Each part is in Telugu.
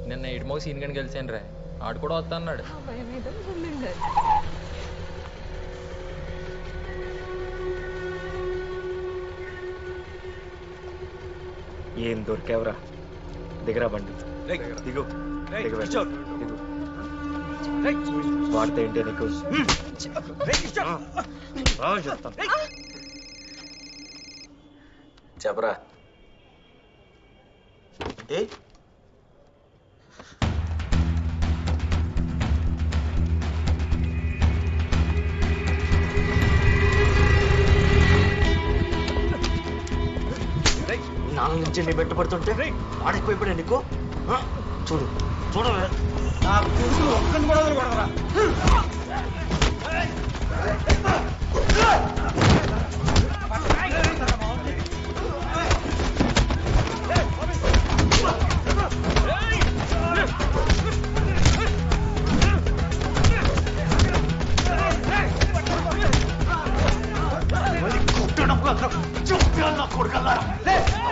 నిన్న ఇటుమోగ సీన్ గని గెలిచాను రా, ఆడు కూడా వస్తా అన్నాడు. ఏం దొరికావురా? దిగరా బండి, దిగు. వాడితే ఏంటి నీకు? చెప్పరా. నాలుగు నుంచి నీ బెట్ట పడుతుంటే ఆడెక్కువైపోయా నీకు. చూడు చూడు, నాకు చూడు ఒక్కని కూడా కొడవరా.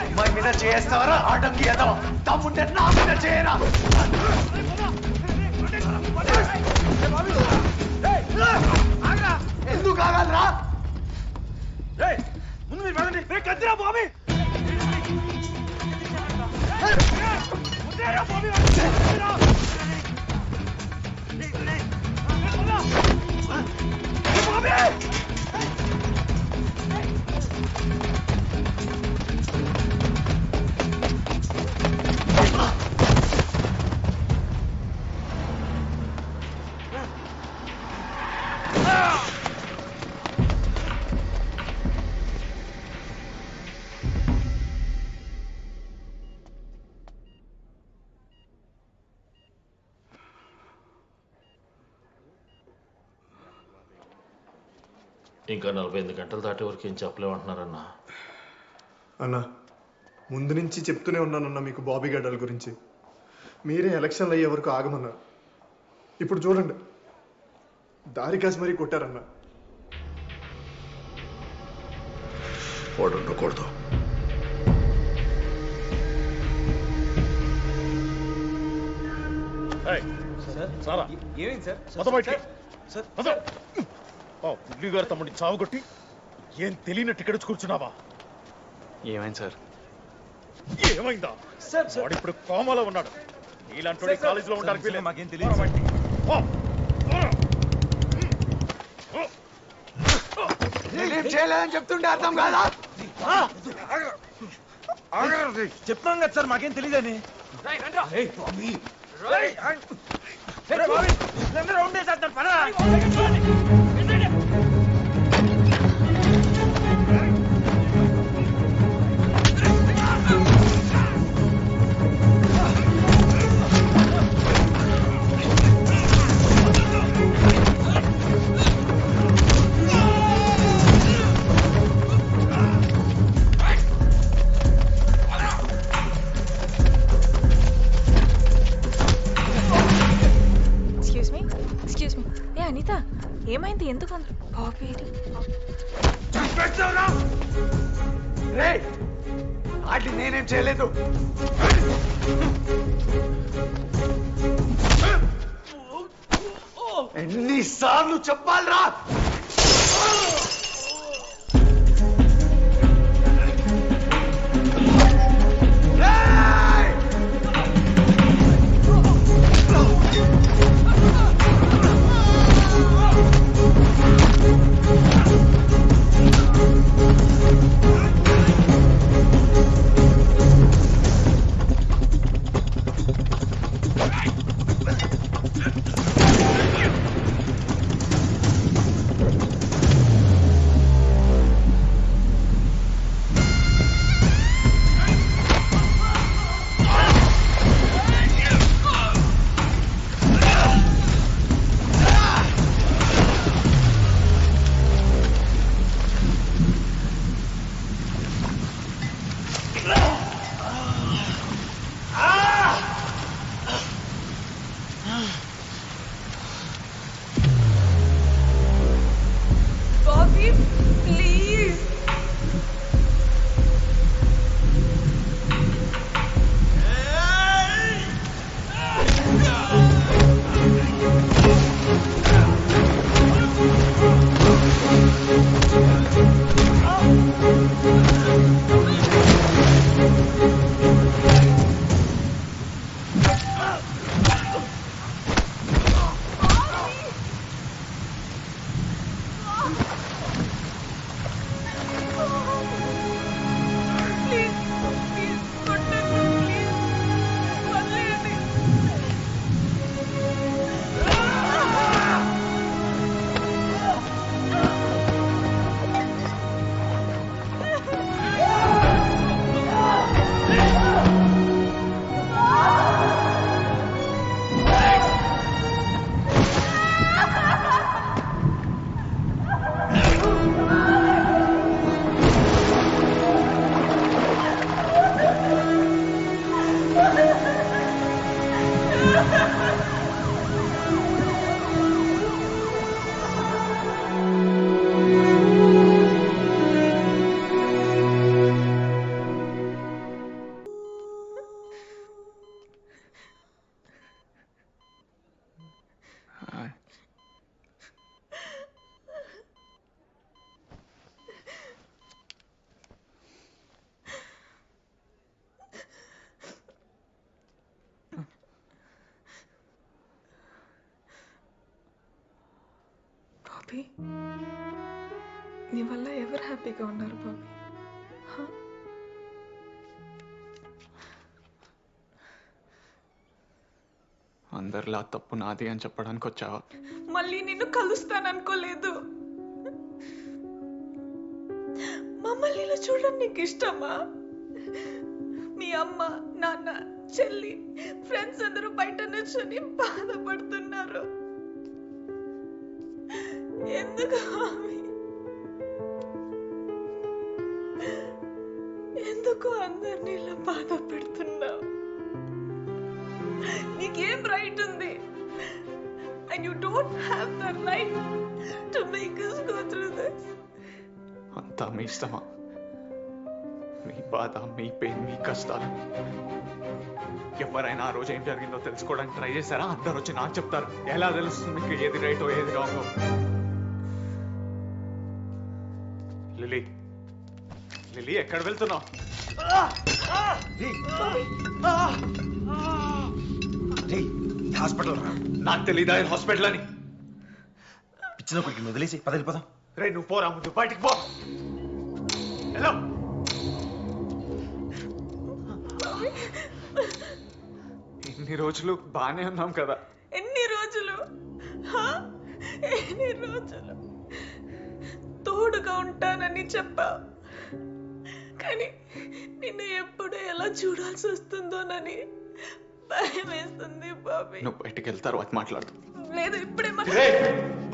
అమ్మాయి మీద చేస్తావరా? ఆటంకి ఎదవ తమ్ముంటే నా మీద చేయరా. ఎందుకు ఆగాలరా? ముందు మీరు పడండి. కత్తిరా బాబీ. ఇంకా 48 గంటలు దాటే వరకు ఏం చెప్పలేమంటున్నారన్నా. అన్నా, ముందు నుంచి చెప్తూనే ఉన్నానన్నా మీకు బాబీ గడ్డల గురించి. మీరే ఎలక్షన్లు అయ్యే వరకు ఆగమన్నారు. ఇప్పుడు చూడండి, దారి కాసి మరీ కొట్టారన్నా. ఉండకూడదు. పుల్లి గారు తమ్ముడిని చావుగొట్టి ఏం తెలియనట్టు ఇక్కడ కూర్చున్నావా? ఏమైంది సార్? ఏమైందా? వాడు ఇప్పుడు కోమాలో ఉన్నాడు. ఇలాంటి కాలేజీలో ఉండడానికి మాకేం తెలియదు. చేయలేదని చెప్తుంటే అర్థం కాదా? చెప్తాం కదా సార్, మాకేం తెలియదని. అనిత, ఏమైంది? ఎందుకు బాబీ వాటిని నేనేం చేయలేదు. ఎన్నిసార్లు చెప్పాలరా? బాబీ నీ వల్ల ఎవరు హ్యాపీగా ఉన్నారు బాబీ? హ? అందరిలా తప్పు నాది అని చెప్పడానికి వచ్చావా? మళ్ళీ నిన్ను కలుస్తాననుకోలేదు. మమ్మల్ని ఇలా చూడడం నీకు ఇష్టమా? మీ అమ్మ నాన్న చెల్లి ఫ్రెండ్స్ అందరూ బయట నుంచొని బాధపడుతున్నారు. ఎందుకు మామీ? ఎందుకు అందరినీ ఇలా బాధ పెడుతున్నావు? నీకేం రైట్ ఉంది? And you don't have the right to make us go through this. అంతా మీ ఇష్టమా? మీ బాధ, మీ పెయిన్, మీ కష్టాలు ఎవరైనా ఆ రోజు ఏం జరిగిందో తెలుసుకోవడానికి ట్రై చేశారా? అందరు వచ్చి నాకు చెప్తారు. ఎలా తెలుస్తుంది మీకు ఏది రైటో ఏది రాంగో? లిలీ, లిలీ ఎక్కడ వెళ్తున్నావు? హాస్పిటల్ రా. నాకు తెలీదా హాస్పిటల్ అని? పిచ్చిన కొడుకు వదిలేసి పదలిపోదాం. రే నువ్వు పోరా, ముందు బయటికి పో. హలో, ఇన్ని రోజులు బానే ఉన్నాం కదా? ఎన్ని రోజులు? హా? ఎన్ని రోజులు తోడుగా ఉంటానని చెప్పావు, కానీ నిన్ను ఎప్పుడు ఎలా చూడాల్సి వస్తుందోనని భయం వేస్తుంది బాబీ. నువ్వు బయటికి వెళ్తారు తర్వాత మాట్లాడు. లేదు ఇప్పుడే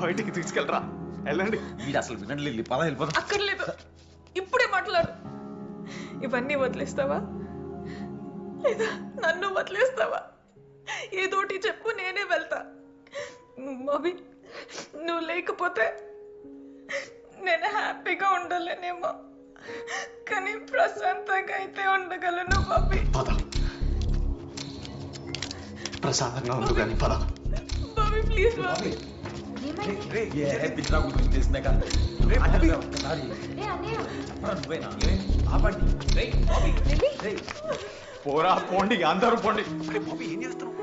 బయటికి తీసుకెళ్ళరా, వెళ్ళండి. వీడు అసలు వినండి, పద వెళ్ళిపోదాం. అక్కర్లేదు, ఇప్పుడే మాట్లాడు. ఇవన్నీ వదిలేస్తావా లేదా నన్ను వదిలేస్తావా? ఏదోటి చెప్పు, నేనే వెళ్తా. బాబీ నువ్వు లేకపోతే నేను హ్యాపీగా ఉండలేనేమో, కానీ ప్రశాంతంగా అయితే ఉండగలను బాబీ. పద, ప్రశాంతంగా ఉండు కానీ పద. బాబీ ప్లీజ్ బాబీ. పోరా, పోండి, అందరూ పోండి. ఏం చేస్తావు?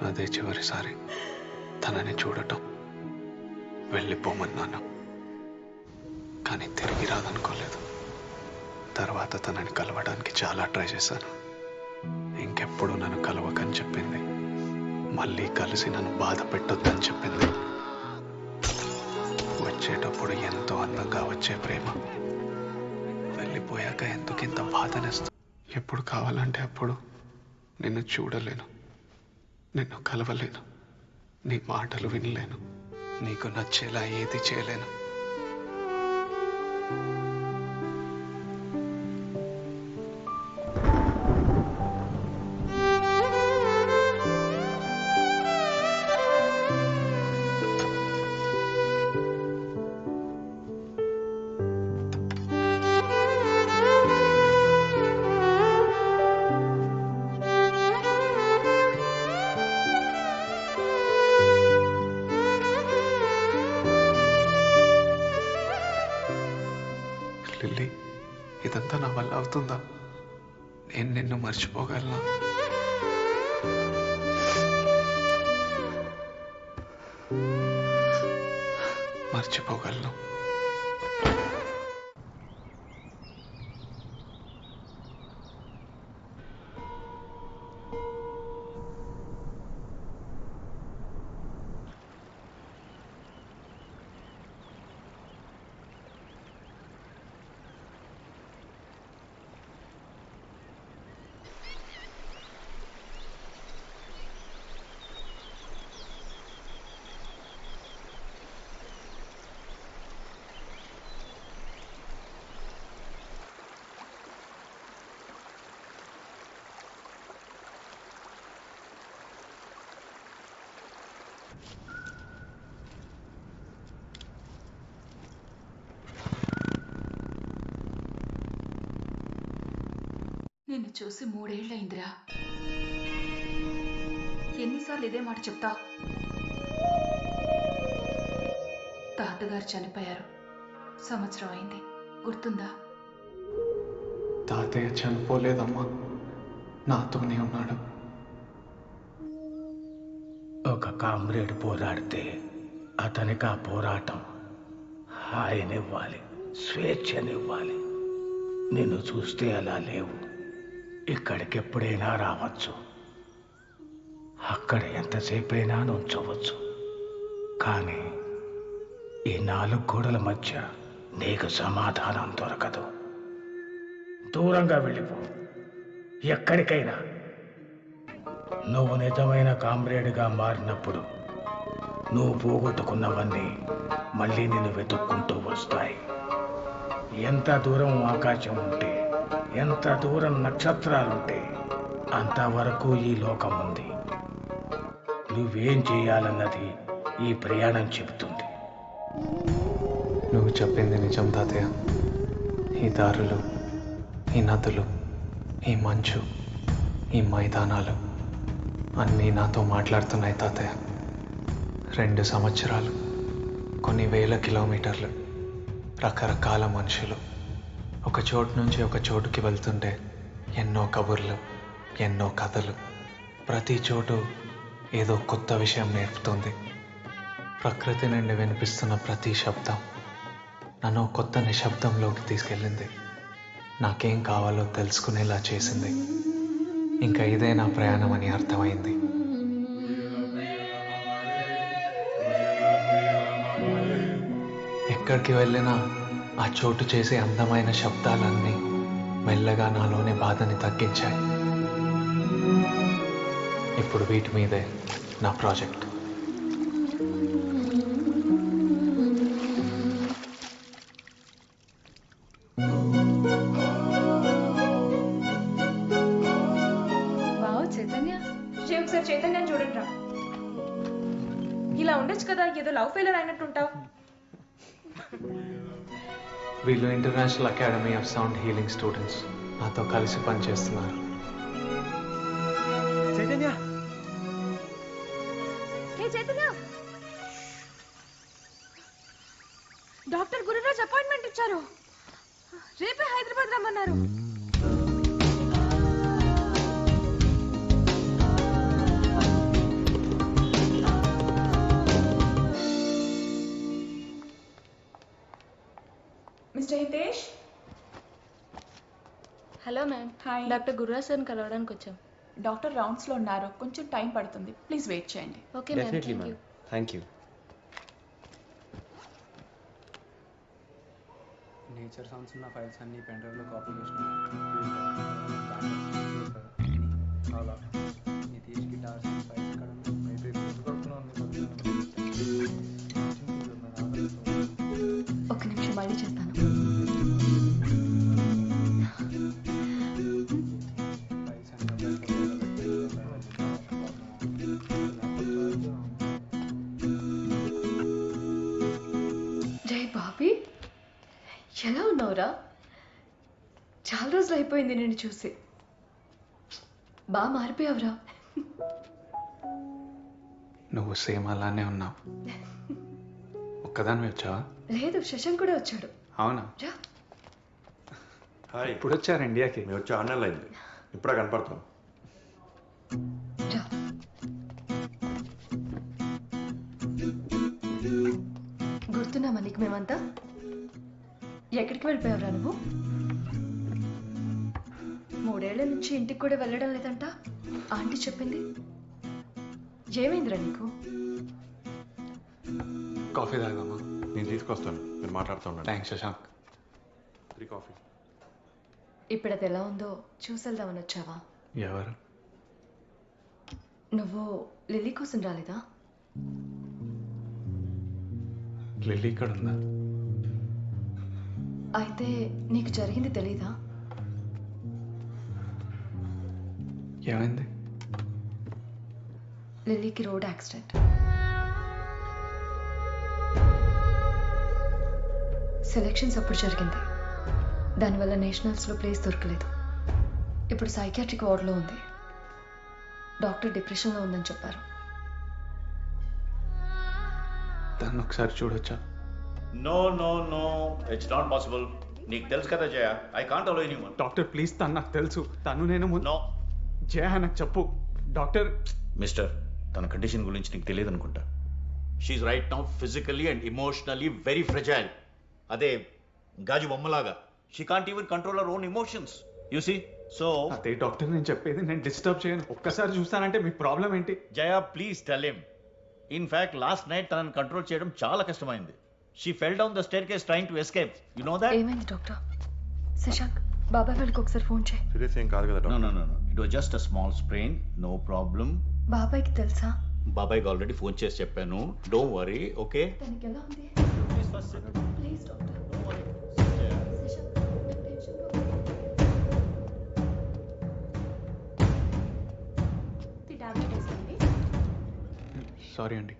అదే చివరిసారి తనని చూడటం. వెళ్ళిపోమన్నాను, కానీ తిరిగి రాదనుకోలేదు. తర్వాత తనని కలవడానికి చాలా ట్రై చేశాను. ఇంకెప్పుడు నన్ను కలవకని చెప్పింది. మళ్ళీ కలిసి నన్ను బాధ పెట్టొద్దని చెప్పింది. వచ్చేటప్పుడు ఎంతో అందంగా వచ్చే ప్రేమ వెళ్ళిపోయాక ఎందుకింత బాధనేస్తుంది? ఎప్పుడు కావాలంటే అప్పుడు నిన్ను చూడలేను, నిన్ను కలవలేను, నీ మాటలు వినలేను, నీకు నచ్చేలా ఏది చేయలేను. లిల్లీ, ఇదంతా నా వల్ల అవుతుందా? నేను నిన్ను మర్చిపోగలనా? మర్చిపోగలను. నిన్ను చూసి 3 ఏళ్ళయిందిరా. ఎన్నిసార్లు ఇదే మాట చెప్తావు? తాతగారు చనిపోయారు, సంవత్సరం అయింది, గుర్తుందా? తాతయ్య చనిపోలేదమ్మా, నాతోనే ఉన్నాడు. ఒక కామ్రేడ్ పోరాడితే అతనికి ఆ పోరాటం హాయినివ్వాలి, స్వేచ్ఛనివ్వాలి. నిన్ను చూస్తే అలా లేవు. ఇక్కడికి ఎప్పుడైనా రావచ్చు, అక్కడ ఎంతసేపైనా నుంచవచ్చు. కానీ ఈ 4 గోడల మధ్య నీకు సమాధానం దొరకదు. దూరంగా వెళ్ళిపో, ఎక్కడికైనా. నువ్వు నిజమైన కామ్రేడ్గా మారినప్పుడు నువ్వు పోగొట్టుకున్నవన్నీ మళ్ళీ నిన్ను వెతుక్కుంటూ వస్తాయి. ఎంత దూరం ఆకాశం ఉంటే, ఎంత దూరం నక్షత్రాలుంటే అంతవరకు ఈ లోకం ఉంది. నువ్వేం చేయాలన్నది ఈ ప్రయాణం చెబుతుంది. నువ్వు చెప్పింది నిజం తాతయ్య. ఈ దారులు, ఈ నదులు, ఈ మంచు, ఈ మైదానాలు అన్నీ నాతో మాట్లాడుతున్నాయి తాతయ్య. 2 సంవత్సరాలు, కొన్ని వేల కిలోమీటర్లు, రకరకాల మనుషులు, ఒక చోటు నుంచి ఒక చోటుకి వెళ్తుంటే ఎన్నో కబుర్లు, ఎన్నో కథలు. ప్రతి చోటు ఏదో కొత్త విషయం నేర్పుతుంది. ప్రకృతి నుండి వినిపిస్తున్న ప్రతి శబ్దం నన్ను కొత్త నిశ్శబ్దంలోకి తీసుకెళ్ళింది. నాకేం కావాలో తెలుసుకునేలా చేసింది. ఇంకా ఇదే నా ప్రయాణం అని అర్థమైంది. ఎక్కడికి వెళ్ళినా ఆ చోటు చేసే అందమైన శబ్దాలన్నీ మెల్లగా నాలోని బాధని తగ్గించాయి. ఇప్పుడు వీటి మీదే నా ప్రాజెక్ట్. చైతన్య, ఒకసారి చైతన్యాన్ని చూడండి రా. ఇలా ఉండొచ్చు కదా, ఏదో లవ్ ఫెయిలర్ అయినట్టుంటావు. వీళ్ళు international academy of sound healing students నాతో కలిసి పనిచేస్తున్నారు. చైతన్య, చైతన్య, డాక్టర్ గురురాజ్ అపాయింట్మెంట్ ఇచ్చారు. రేపే హైదరాబాద్ రమ్మన్నారు. Mister Hitesh. Hello ma'am. Hi. Doctor Gururaj సార్ని కలవడానికి వచ్చాం. డాక్టర్ రౌండ్స్లో ఉన్నారు, కొంచెం టైం పడుతుంది. ప్లీజ్ వెయిట్ చేయండి. Okay ma'am. Thank you. Thank you. Nature sounds ఉన్న ఫైల్స్ అన్ని పెన్ డ్రైవ్లో కాపీ చేసినాను. నితీష్ గిటార్స్ ఫైల్స్ ఇక్కడ ఒక నిమిషం మళ్ళీ చేస్తాను. జై బాబీ, ఎలా ఉన్నావురా? చాలా రోజులు అయిపోయింది నేను చూసి. బాగా మారిపోయావురా. నువ్వు సేమ్ అలానే ఉన్నావు. ఒక్కదాన్ని వచ్చావా? లేదు, శశాంక్ కూడా వచ్చాడు. అవునా? రా. హాయ్. ఇప్పుడు వచ్చారు ఇండియాకి? మేము వచ్చి 6 నెలలు అయింది. ఇప్పుడే కనపడతాం. రా. గుర్తున్నామా నీకు మేమంతా? ఎక్కడికి వెళ్ళిపోయావురా నువ్వు? 3 ఏళ్ల నుంచి ఇంటికి కూడా వెళ్ళడం లేదంట ఆంటీ చెప్పింది. ఏమైందిరా నీకు? కాఫీ తాగదామా? నేను తీసుకొస్తాను, మీరు మాట్లాడుతూ ఉండండి. థ్యాంక్స్ శశాంక్. 3 కాఫీ. ఇప్పుడు అది ఎలా ఉందో చూసెళ్దామని వచ్చావా? ఎవరు? నువ్వు లిల్లీ కోసం రాలేదా? లిల్లీ ఇక్కడ ఉందా? అయితే నీకు జరిగింది తెలీదా? ఏమైంది? లిల్లీకి రోడ్ యాక్సిడెంట్. సెలెక్షన్స్ అప్పుడు జరిగింది. దానివల్ల నేషనల్స్లో ప్లేస్ దొరకలేదు. ఇప్పుడు సైకియాట్రిక్ వార్డులో ఉంది. డాక్టర్ డిప్రెషన్లో ఉందని చెప్పారు. దాన్ని ఒకసారి చూడొచ్చా? No no no, it's not possible. నీకు తెలుసు కదా Jaya, I can't allow anyone. Doctor please, తను నాకు తెలుసు. తను నేను నో జయ నాకు చెప్పు డాక్టర్. మిస్టర్, తన కండిషన్ గురించి నీకు తెలియదు అనుకుంటా. She's right now physically and emotionally very fragile. అదే గాజు బొమ్మలాగా. She can't even control her own emotions. You see. So అదే డాక్టర్ నేను చెప్పేది, నేను డిస్టర్బ్ చేయను. ఒక్కసారి చూస్తానంటే మీ ప్రాబ్లం ఏంటి? Jaya please tell him. In fact last night తనని కంట్రోల్ చేయడం చాలా కష్టమైంది. She fell down the staircase trying to escape. You know that? ఏమైంది డాక్టర్? శశాంక్, బాబాయ్ వాళ్ళకి ఒకసారి ఫోన్ చేయి. సీరియస్ ఏం కాదు కదా no no no. It was just a small sprain. No problem. బాబాయ్కి తెలుసా? బాబాయ్కి ఆల్రెడీ ఫోన్ చేసి చెప్పాను. Don't worry. ఓకే. తనకి ఎలా ఉంది? Please doctor. సారీ అండి.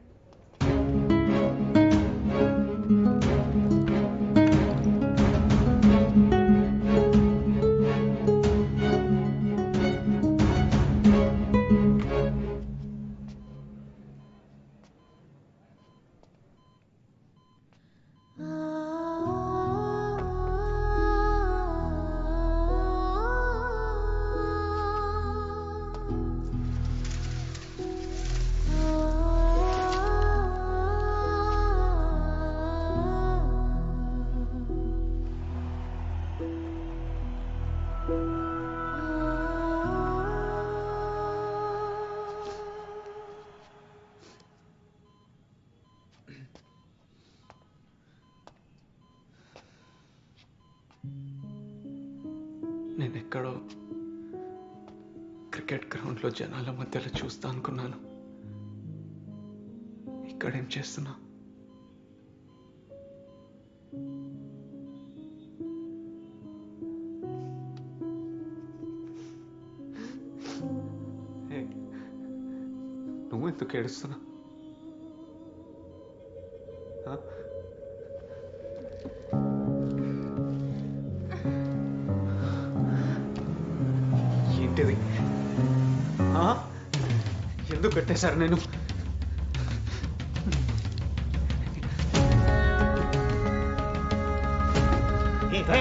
నేను ఎక్కడో క్రికెట్ గ్రౌండ్లో జనాల మధ్యలో చూస్తా అనుకున్నాను. ఇక్కడేం చేస్తున్నా? నువ్వు ఎందుకు ఏడుస్తున్నా? ఏంటిది? ఎందుకు కట్టేశారు నేను?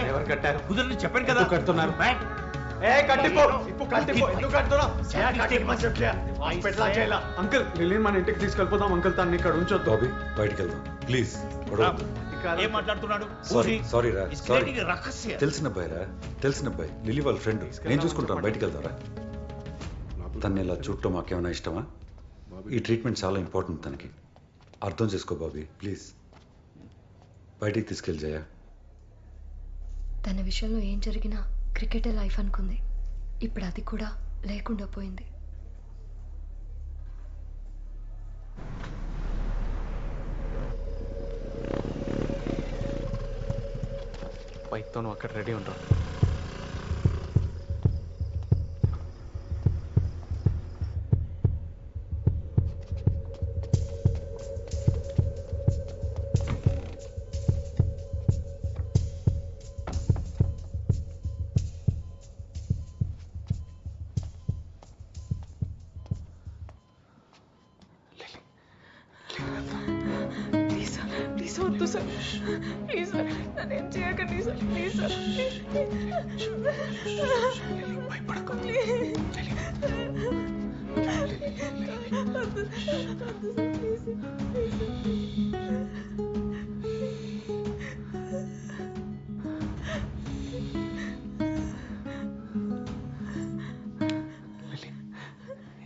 ఎవరు కట్టారు? కుదరని చెప్పాను కదా. కడుతున్నారు? కట్టిపో. ఇప్పుడు కట్టిపో. ఎందుకు కడుతున్నావు? అంకుల్, లిలిని మన ఇంటికి తీసుకెళ్ళిపోదాం. అంకుల్, తను ఇక్కడ ఉంచొద్దు. బాబీ, బయటికి వెళ్దాం ప్లీజ్. ఏం మాట్లాడుతున్నాడు? సారీ రా. సారీ. రహస్య. తెలిసిన అబ్బాయి రా, తెలిసిన అబ్బాయి. లిలీ వాళ్ళ ఫ్రెండ్. నేను చూసుకుంటాను. బయటికి వెళ్దారా? తను ఇలా చూడటం మాకేమైనా ఇష్టమా? ఈ ట్రీట్మెంట్ చాలా ఇంపార్టెంట్ తనకి. అర్థం చేసుకో బాబీ ప్లీజ్. బయటికి తీసుకెళ్ళి జయ. తన విషయంలో ఏం జరిగినా క్రికెటే లైఫ్ అనుకుంది. ఇప్పుడు అది కూడా లేకుండా పోయింది. బైక్తో నువ్వు అక్కడ రెడీ ఉంటావు. వద్దు సార్, ప్లీజ్ సార్, నన్నేం చేయకండి సార్, ప్లీజ్ సార్. భయపడకు.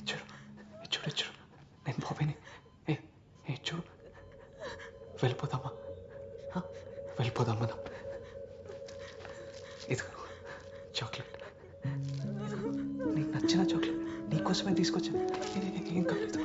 చూడు, నేను బాబీని. చూడు, వెళ్ళిపోదామా? వెళ్ళిపోదాం మనం. ఇది చాక్లెట్, నీకు నచ్చిన చాక్లెట్ నీకోసమే తీసుకొచ్చాను. ఏం కాలేదు.